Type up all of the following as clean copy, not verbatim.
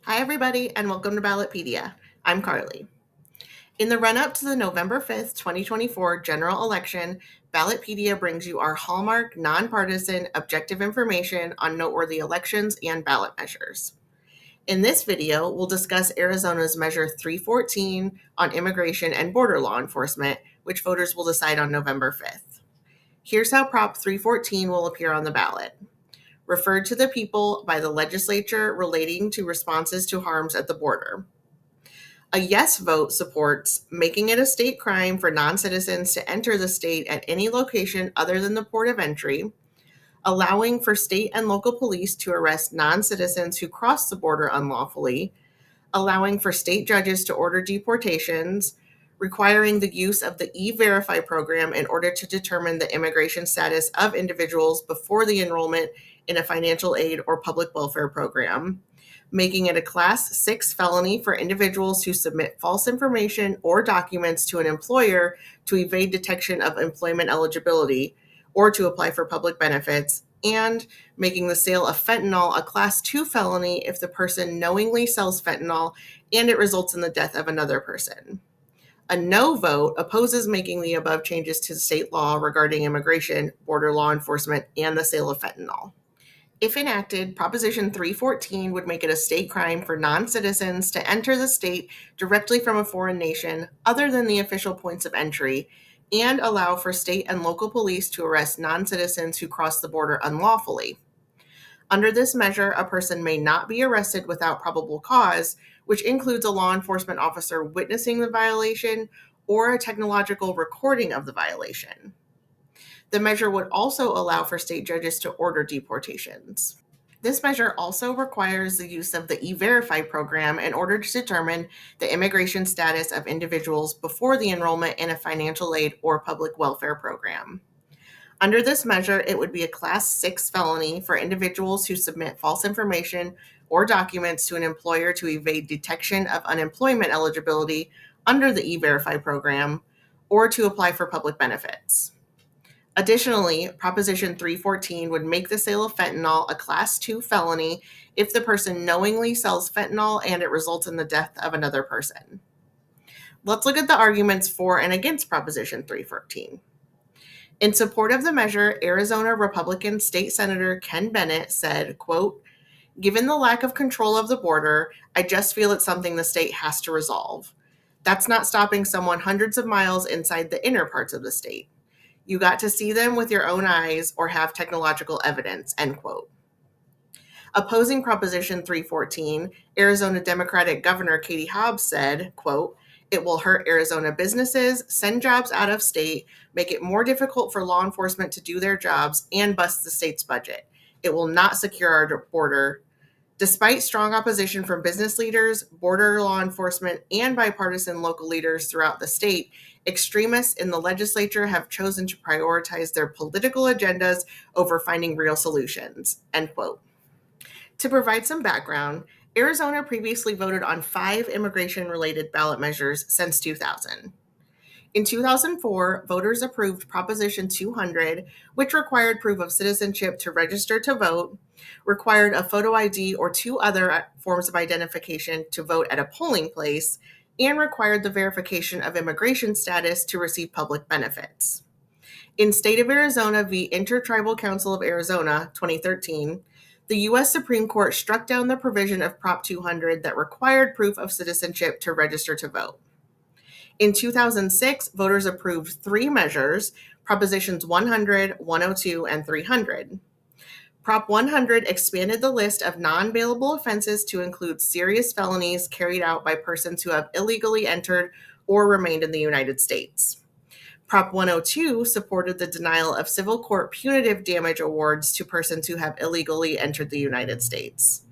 Hi, everybody, and welcome to Ballotpedia. I'm Carly. In the run up to the November 5th, 2024 general election, Ballotpedia brings you our hallmark, nonpartisan, objective information on noteworthy elections and ballot measures. In this video, we'll discuss Arizona's Measure 314 on immigration and border law enforcement, which voters will decide on November 5th. Here's how Prop 314 will appear on the ballot. Referred to the people by the legislature relating to responses to harms at the border. A yes vote supports making it a state crime for non-citizens to enter the state at any location other than the port of entry, allowing for state and local police to arrest non-citizens who cross the border unlawfully, allowing for state judges to order deportations, requiring the use of the E-Verify program in order to determine the immigration status of individuals before the enrollment in a financial aid or public welfare program, making it a Class 6 felony for individuals who submit false information or documents to an employer to evade detection of employment eligibility or to apply for public benefits, and making the sale of fentanyl a Class 2 felony if the person knowingly sells fentanyl and it results in the death of another person. A no vote opposes making the above changes to state law regarding immigration, border law enforcement, and the sale of fentanyl. If enacted, Proposition 314 would make it a state crime for non-citizens to enter the state directly from a foreign nation other than the official points of entry, and allow for state and local police to arrest non-citizens who cross the border unlawfully. Under this measure, a person may not be arrested without probable cause, which includes a law enforcement officer witnessing the violation or a technological recording of the violation. The measure would also allow for state judges to order deportations. This measure also requires the use of the E-Verify program in order to determine the immigration status of individuals before the enrollment in a financial aid or public welfare program. Under this measure, it would be a Class 6 felony for individuals who submit false information or documents to an employer to evade detection of unemployment eligibility under the E-Verify program or to apply for public benefits. Additionally, Proposition 314 would make the sale of fentanyl a Class 2 felony if the person knowingly sells fentanyl and it results in the death of another person. Let's look at the arguments for and against Proposition 314. In support of the measure, Arizona Republican State Senator Ken Bennett said, quote, "Given the lack of control of the border, I just feel it's something the state has to resolve. That's not stopping someone hundreds of miles inside the inner parts of the state. You got to see them with your own eyes or have technological evidence," end quote. Opposing Proposition 314, Arizona Democratic Governor Katie Hobbs said, quote, "It will hurt Arizona businesses, send jobs out of state, make it more difficult for law enforcement to do their jobs, and bust the state's budget. It will not secure our border." Despite strong opposition from business leaders, border law enforcement, and bipartisan local leaders throughout the state, extremists in the legislature have chosen to prioritize their political agendas over finding real solutions, end quote. To provide some background, Arizona previously voted on 5 immigration-related ballot measures since 2000. In 2004, voters approved Proposition 200, which required proof of citizenship to register to vote, required a photo ID or 2 other forms of identification to vote at a polling place, and required the verification of immigration status to receive public benefits. In State of Arizona v. Intertribal Council of Arizona, 2013, the U.S. Supreme Court struck down the provision of Prop 200 that required proof of citizenship to register to vote. In 2006, voters approved 3 measures, Propositions 100, 102, and 300. Prop 100 expanded the list of non-bailable offenses to include serious felonies carried out by persons who have illegally entered or remained in the United States. Prop 102 supported the denial of civil court punitive damage awards to persons who have illegally entered the United States.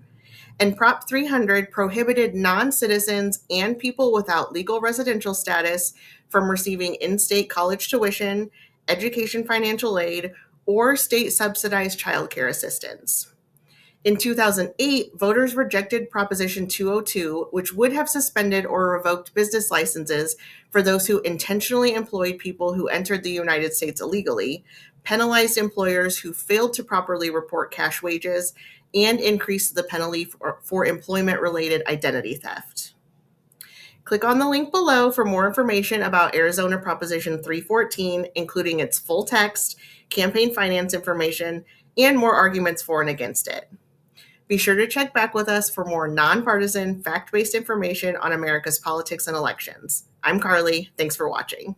And Prop 300 prohibited non-citizens and people without legal residential status from receiving in-state college tuition, education financial aid, or state-subsidized childcare assistance. In 2008, voters rejected Proposition 202, which would have suspended or revoked business licenses for those who intentionally employed people who entered the United States illegally, penalized employers who failed to properly report cash wages, and increased the penalty for employment-related identity theft. Click on the link below for more information about Arizona Proposition 314, including its full text, campaign finance information, and more arguments for and against it. Be sure to check back with us for more nonpartisan, fact-based information on America's politics and elections. I'm Carly. Thanks for watching.